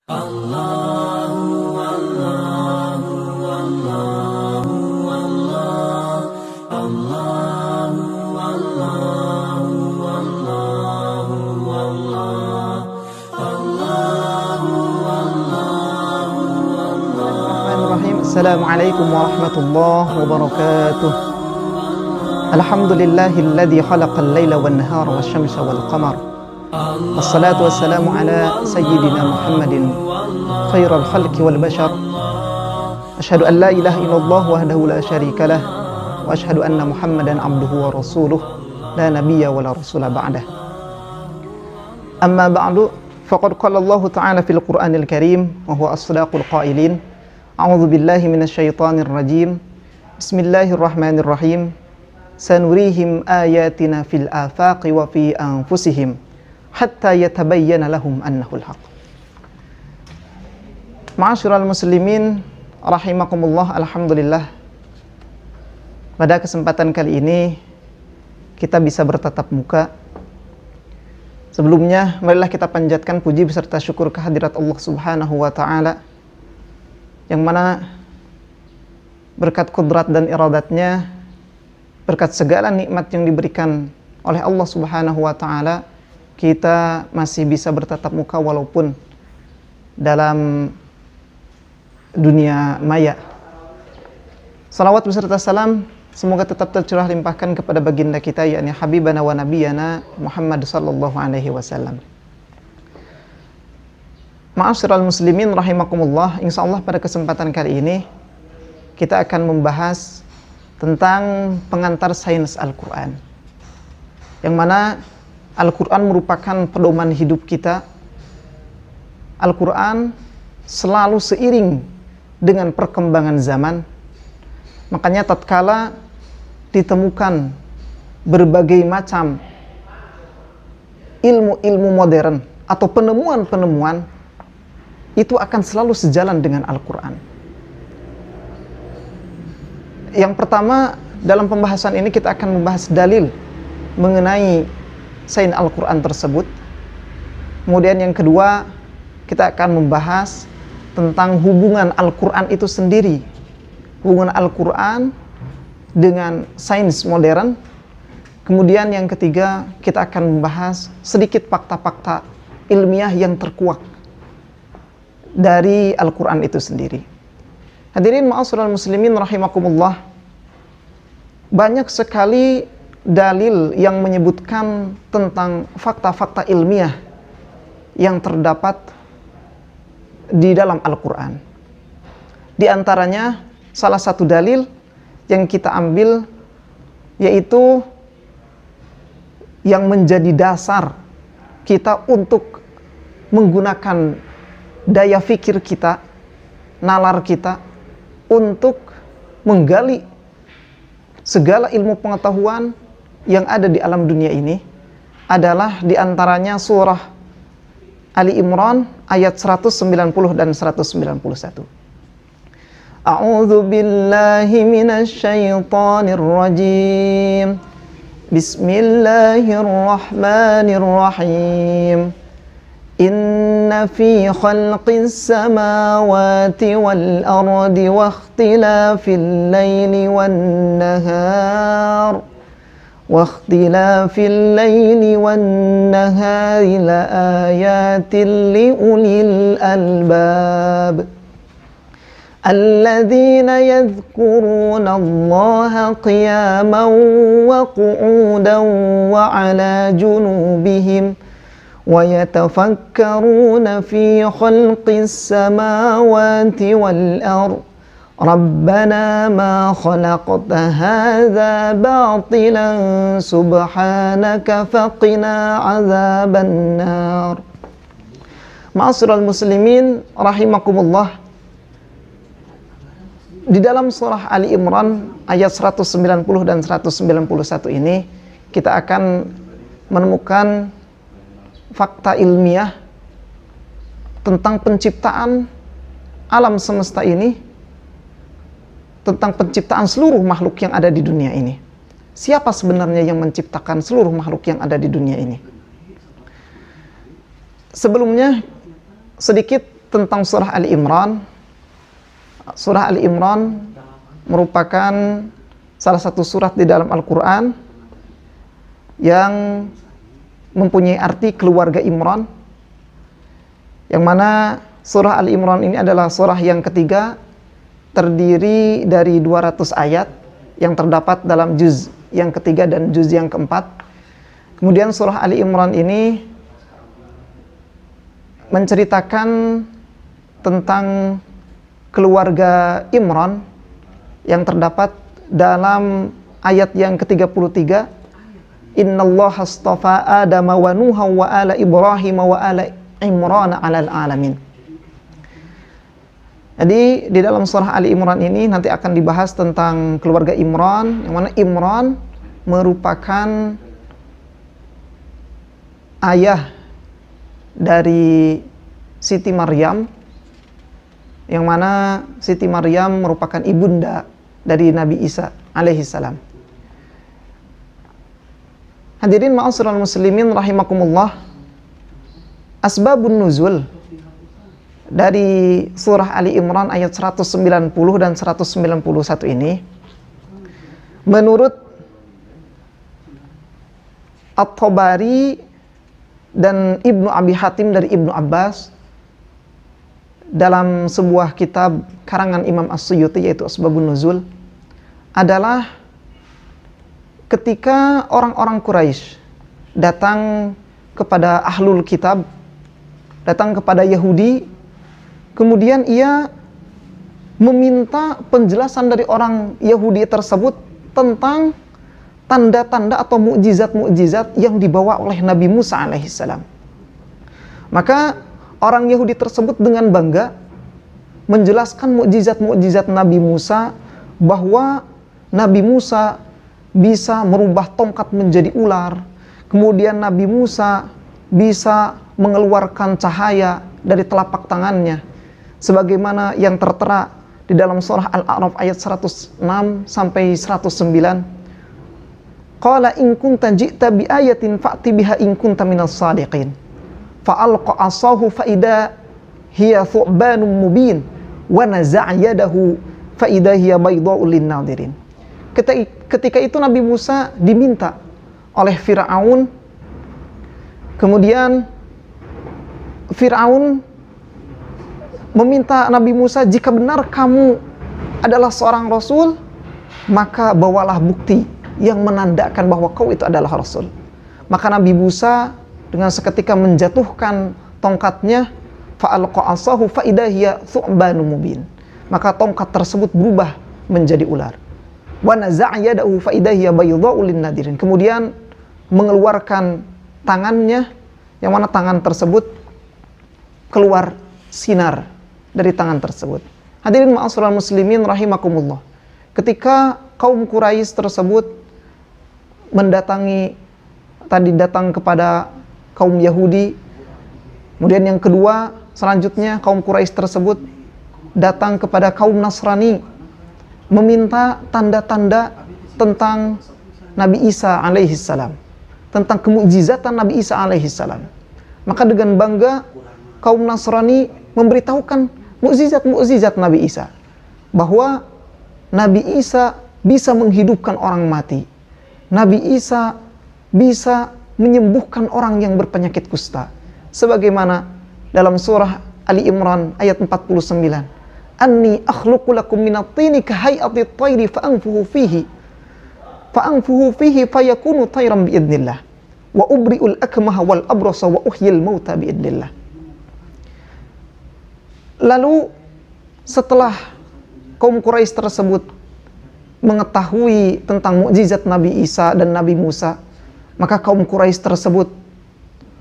Assalamualaikum warahmatullahi wabarakatuh. Alhamdulillahilladzi khalaqal laila wan nahara wasyamsa wal qamar. Wassalatu wassalamu ala sayyidina Muhammadin khairal khalqi wal bashar. Asyhadu an la ilaha illallah wahdahu la syarikalah wa asyhadu anna Muhammadan abduhu wa rasuluh la nabiyya wa la rasula ba'dah. Amma ba'du, faqad qala Allah ta'ala fil Qur'anil Karim wa huwa asdaqul qailin. A'udzu billahi minasyaitonir rajim. Bismillahirrahmanirrahim. Sanurihim ayatina fil afaqi wa fi anfusihim hatta yatabayyana lahum annahul haq. Ma'asyiral muslimin rahimakumullah, alhamdulillah. Pada kesempatan kali ini kita bisa bertatap muka. Sebelumnya marilah kita panjatkan puji beserta syukur kehadirat Allah Subhanahu wa taala, yang mana berkat kudrat dan iradatnya, berkat segala nikmat yang diberikan oleh Allah Subhanahu wa ta'ala, kita masih bisa bertatap muka walaupun dalam dunia maya. Salawat beserta salam semoga tetap tercurah limpahkan kepada baginda kita, yakni habibana wa nabiyana Muhammad sallallahu alaihi wasallam. Ma'asyiral muslimin rahimakumullah, insyaallah pada kesempatan kali ini kita akan membahas tentang pengantar sains Al-Quran, yang mana Al-Quran merupakan pedoman hidup kita. Al-Quran selalu seiring dengan perkembangan zaman. Makanya tatkala ditemukan berbagai macam ilmu-ilmu modern atau penemuan-penemuan, itu akan selalu sejalan dengan Al-Quran. Yang pertama, dalam pembahasan ini kita akan membahas dalil mengenai sains Al-Quran tersebut. Kemudian yang kedua, kita akan membahas tentang hubungan Al-Quran itu sendiri, hubungan Al-Quran dengan sains modern. Kemudian yang ketiga, kita akan membahas sedikit fakta-fakta ilmiah yang terkuak dari Al-Quran itu sendiri. Hadirin ma'asyiral muslimin rahimakumullah, banyak sekali dalil yang menyebutkan tentang fakta-fakta ilmiah yang terdapat di dalam Al-Quran. Di antaranya salah satu dalil yang kita ambil, yaitu yang menjadi dasar kita untuk menggunakan daya fikir kita, nalar kita, untuk menggali segala ilmu pengetahuan yang ada di alam dunia ini, adalah diantaranya surah Ali Imran ayat 190 dan 191. A'udzu billahi minasy syaithanir rajim. Bismillahirrahmanirrahim. Inna fi khalqis samawati wal ardi wa ikhtilafil laili wan nahar la ayatin li ulil albab alladzina yadhkuruna Allaha qiyaman wa qu'udan wa 'ala junubihim وَيَتَفَكَّرُونَ فِي خَلْقِ السَّمَاوَاتِ وَالْأَرْضِ رَبَّنَا مَا خَلَقْتَ هَذَا بَاطِلًا سُبْحَانَكَ فَقِنَا عَذَابَ النَّارِ. Ma'asyiral muslimin rahimakumullah, di dalam surah Ali Imran ayat 190 dan 191 ini kita akan menemukan fakta ilmiah tentang penciptaan alam semesta ini, tentang penciptaan seluruh makhluk yang ada di dunia ini. Siapa sebenarnya yang menciptakan seluruh makhluk yang ada di dunia ini? Sebelumnya sedikit tentang surah Ali Imran. Surah Ali Imran merupakan salah satu surat di dalam Al-Quran yang mempunyai arti keluarga Imran, yang mana surah Ali Imran ini adalah surah yang ketiga, terdiri dari 200 ayat yang terdapat dalam juz yang ketiga dan juz yang keempat. Kemudian surah Ali Imran ini menceritakan tentang keluarga Imran yang terdapat dalam ayat yang ke-33, Innallaha astafa Adama wa Nuha wa ala Ibrahim wa ala Imran 'alal alamin. Jadi di dalam surah Ali Imran ini nanti akan dibahas tentang keluarga Imran, yang mana Imran merupakan ayah dari Siti Maryam, yang mana Siti Maryam merupakan ibunda dari Nabi Isa alaihissalam. Hadirin ma'asyiral muslimin rahimakumullah, asbabun nuzul dari surah Ali Imran ayat 190 dan 191 ini, menurut At-Tabari dan Ibnu Abi Hatim dari Ibnu Abbas dalam sebuah kitab karangan Imam As-Suyuti yaitu Asbabun Nuzul, adalah ketika orang-orang Quraisy datang kepada Ahlul Kitab, datang kepada Yahudi, kemudian ia meminta penjelasan dari orang Yahudi tersebut tentang tanda-tanda atau mukjizat-mukjizat yang dibawa oleh Nabi Musa alaihissalam. Maka orang Yahudi tersebut dengan bangga menjelaskan mukjizat-mukjizat Nabi Musa, bahwa Nabi Musa bisa merubah tongkat menjadi ular, kemudian Nabi Musa bisa mengeluarkan cahaya dari telapak tangannya, sebagaimana yang tertera di dalam surah Al-A'raf ayat 106 sampai 109. Qala in kunta ji'ta bi ayatin fa'ti biha in kunta minas sadiqin. Fa'alqa asahu fa idza hiya thu'banun mubin wa naza'a yadahu fa idza hiya baydha'u lin-nadirin. Ketika itu Nabi Musa diminta oleh Firaun, kemudian Firaun meminta Nabi Musa, jika benar kamu adalah seorang rasul, maka bawalah bukti yang menandakan bahwa kau itu adalah rasul. Maka Nabi Musa dengan seketika menjatuhkan tongkatnya, fa'alqa asahu fa idza hiya thu'banun mubin. Maka tongkat tersebut berubah menjadi ular. Wa naza'a yadahu fa idza hiya baydha'u lin-nadirin. Kemudian mengeluarkan tangannya, yang mana tangan tersebut keluar sinar dari tangan tersebut. Hadirin ma'asyiral muslimin rahimakumullah. Ketika kaum Quraisy tersebut datang kepada kaum Yahudi, kemudian yang kedua selanjutnya kaum Quraisy tersebut datang kepada kaum Nasrani meminta tanda-tanda tentang Nabi Isa alaihissalam, tentang kemukjizatan Nabi Isa alaihissalam. Maka dengan bangga kaum Nasrani memberitahukan mukjizat-mukjizat Nabi Isa, bahwa Nabi Isa bisa menghidupkan orang mati, Nabi Isa bisa menyembuhkan orang yang berpenyakit kusta, sebagaimana dalam surah Ali Imran ayat 49, Anni akhluqu lakum minat tini kahayati tayri fa'anfuhu fihi fayakunu tayran biidnillah wa ubri'ul akmaha wal abrasa wa uhyil mauta biidnillah. Lalu setelah kaum Quraisy tersebut mengetahui tentang mukjizat Nabi Isa dan Nabi Musa, maka kaum Quraisy tersebut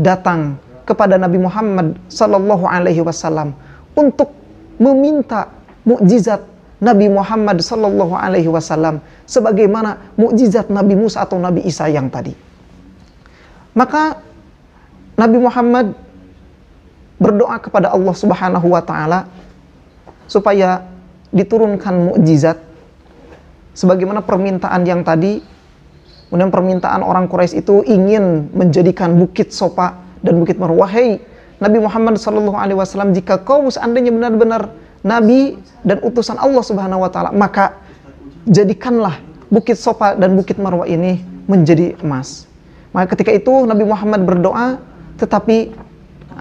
datang kepada Nabi Muhammad sallallahu alaihi wasallam untuk meminta mukjizat Nabi Muhammad sallallahu alaihi wasallam sebagaimana mukjizat Nabi Musa atau Nabi Isa yang tadi. Maka Nabi Muhammad berdoa kepada Allah Subhanahu wa taala supaya diturunkan mukjizat sebagaimana permintaan yang tadi. Kemudian permintaan orang Quraisy itu ingin menjadikan bukit Sofa dan bukit Marwah, wahai Nabi Muhammad SAW, jika kau seandainya benar-benar Nabi dan utusan Allah Subhanahu wa Ta'ala, maka jadikanlah Bukit Sofa dan Bukit Marwah ini menjadi emas. Maka ketika itu Nabi Muhammad berdoa, tetapi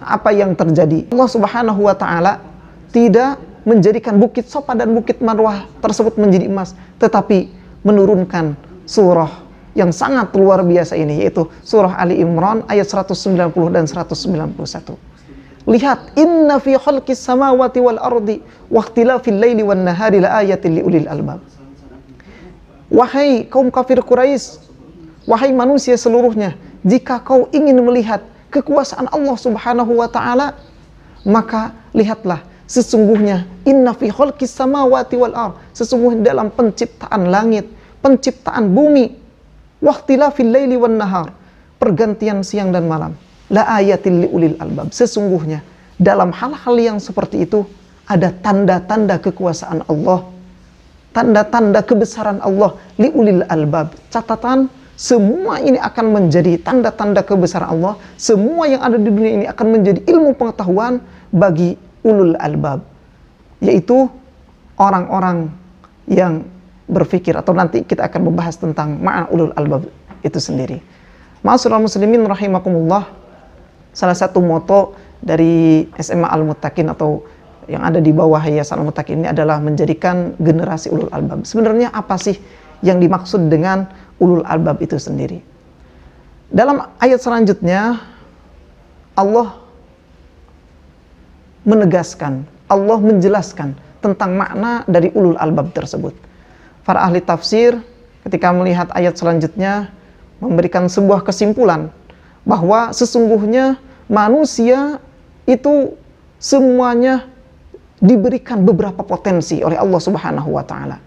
apa yang terjadi? Allah Subhanahu wa Ta'ala tidak menjadikan Bukit Sofa dan Bukit Marwah tersebut menjadi emas, tetapi menurunkan surah yang sangat luar biasa ini, yaitu surah Ali Imran ayat 190 dan 191. Lihat, inna fi khalqis samawati wal ardi wa ikhtilafil laili wan nahari laayatin liulil albab. Wahai kaum kafir Quraisy, wahai manusia seluruhnya, jika kau ingin melihat kekuasaan Allah Subhanahu wa Ta'ala, maka lihatlah, sesungguhnya inna fi khalqis samawati wal ard, sesungguhnya dalam penciptaan langit, penciptaan bumi, waqtilafil laili wan nahar, pergantian siang dan malam, la ayatil liulil albab, sesungguhnya dalam hal-hal yang seperti itu ada tanda-tanda kekuasaan Allah, tanda-tanda kebesaran Allah, liulil albab. Catatan, semua ini akan menjadi tanda-tanda kebesaran Allah, semua yang ada di dunia ini akan menjadi ilmu pengetahuan bagi ulul albab, yaitu orang-orang yang berfikir, atau nanti kita akan membahas tentang makna ulul albab itu sendiri. Ma'asyiral muslimin rahimakumullah, salah satu moto dari SMA Al-Muttaqin atau yang ada di bawah Yayasan Al-Muttaqin ini adalah menjadikan generasi ulul albab. Sebenarnya apa sih yang dimaksud dengan ulul albab itu sendiri? Dalam ayat selanjutnya Allah menegaskan, Allah menjelaskan tentang makna dari ulul albab tersebut. Para ahli tafsir ketika melihat ayat selanjutnya memberikan sebuah kesimpulan bahwa sesungguhnya manusia itu semuanya diberikan beberapa potensi oleh Allah Subhanahu wa Ta'ala.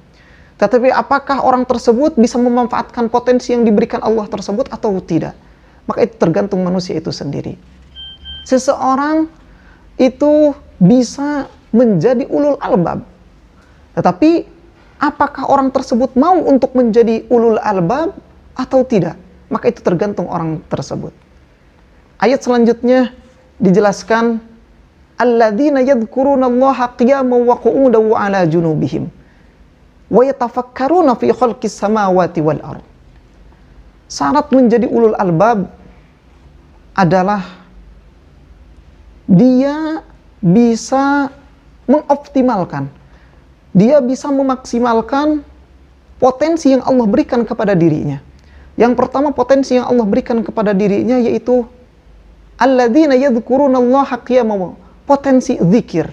Tetapi apakah orang tersebut bisa memanfaatkan potensi yang diberikan Allah tersebut atau tidak? Maka itu tergantung manusia itu sendiri. Seseorang itu bisa menjadi ulul albab, tetapi apakah orang tersebut mau untuk menjadi ulul albab atau tidak? Maka itu tergantung orang tersebut. Ayat selanjutnya dijelaskan, alladzina yadhkurunallaha qiyaman wa qu'udan wa 'ala junubihim wa yatafakkaruna fi khalqis samawati wal ard. Syarat menjadi ulul albab adalah dia bisa mengoptimalkan, dia bisa memaksimalkan potensi yang Allah berikan kepada dirinya. Yang pertama, potensi yang Allah berikan kepada dirinya yaitu alladzina yadhkurunallaha qiyaman, potensi zikir,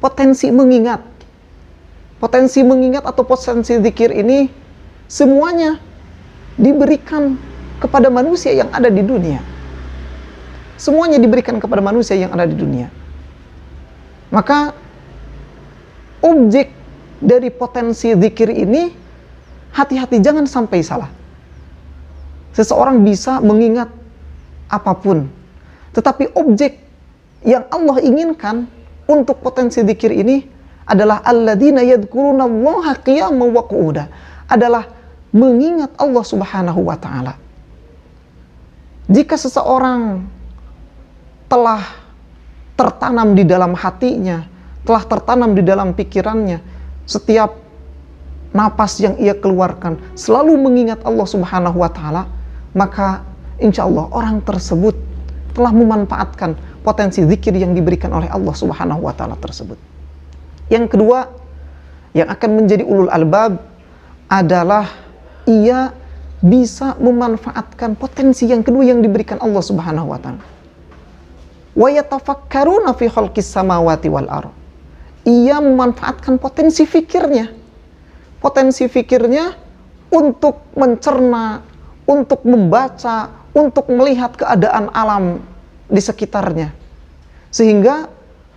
potensi mengingat. Potensi mengingat atau potensi zikir ini semuanya diberikan kepada manusia yang ada di dunia. Semuanya diberikan kepada manusia yang ada di dunia. Maka objek dari potensi zikir ini, hati-hati jangan sampai salah. Seseorang bisa mengingat apapun, tetapi objek yang Allah inginkan untuk potensi zikir ini adalah alladzina yadhkurunallaha qiyaman wa qu'udan, adalah mengingat Allah Subhanahu wa Ta'ala. Jika seseorang telah tertanam di dalam hatinya, telah tertanam di dalam pikirannya, setiap napas yang ia keluarkan selalu mengingat Allah Subhanahu wa Ta'ala, maka insya Allah orang tersebut telah memanfaatkan potensi zikir yang diberikan oleh Allah Subhanahu wa Ta'ala tersebut. Yang kedua, yang akan menjadi ulul albab adalah ia bisa memanfaatkan potensi yang kedua yang diberikan Allah Subhanahu wa Ta'ala. Wa yatafakkaruna fi khalqis samawati wal ard. Ia memanfaatkan potensi fikirnya. Potensi fikirnya untuk mencerna, untuk membaca, untuk melihat keadaan alam di sekitarnya. Sehingga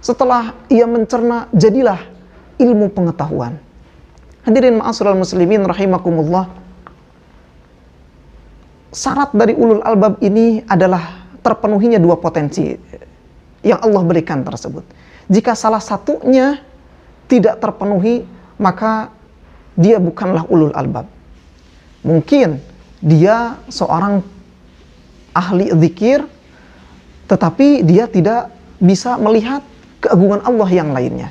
setelah ia mencerna, jadilah ilmu pengetahuan. Hadirin ma'asyiral muslimin rahimakumullah. Syarat dari ulul albab ini adalah terpenuhinya dua potensi yang Allah berikan tersebut. Jika salah satunya tidak terpenuhi, maka dia bukanlah ulul albab. Mungkin dia seorang ahli zikir, tetapi dia tidak bisa melihat keagungan Allah yang lainnya.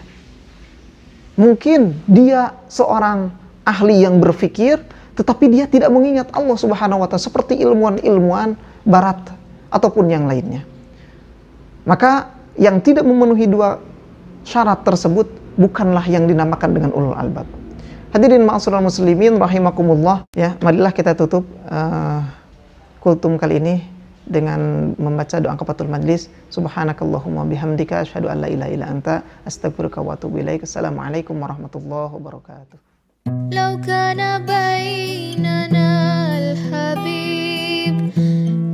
Mungkin dia seorang ahli yang berfikir, tetapi dia tidak mengingat Allah Subhanahu wa Ta'ala, seperti ilmuwan-ilmuwan barat ataupun yang lainnya. Maka yang tidak memenuhi dua syarat tersebut bukanlah yang dinamakan dengan ulul albab. Hadirin ma'asyiral muslimin rahimakumullah, ya, marilah kita tutup kultum kali ini dengan membaca doa kafatul majlis. Subhanakallahumma bihamdika asyhadu an la ilaha illa anta astaghfiruka wa atubu ilaik. Assalamualaikum warahmatullahi wabarakatuh. لو كان بيننا الحبيب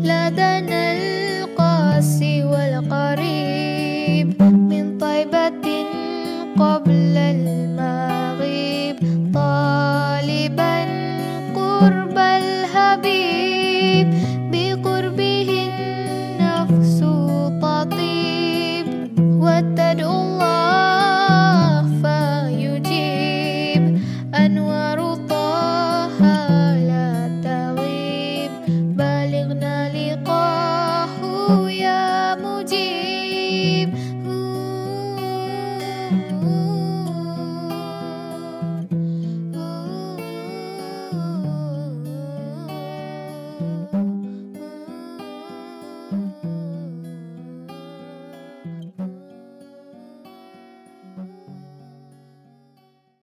لدنا القاسي والقريب من طيبة قبل المغيب طالبا قرب الحبيب بقربه النفس تطيب وتدعو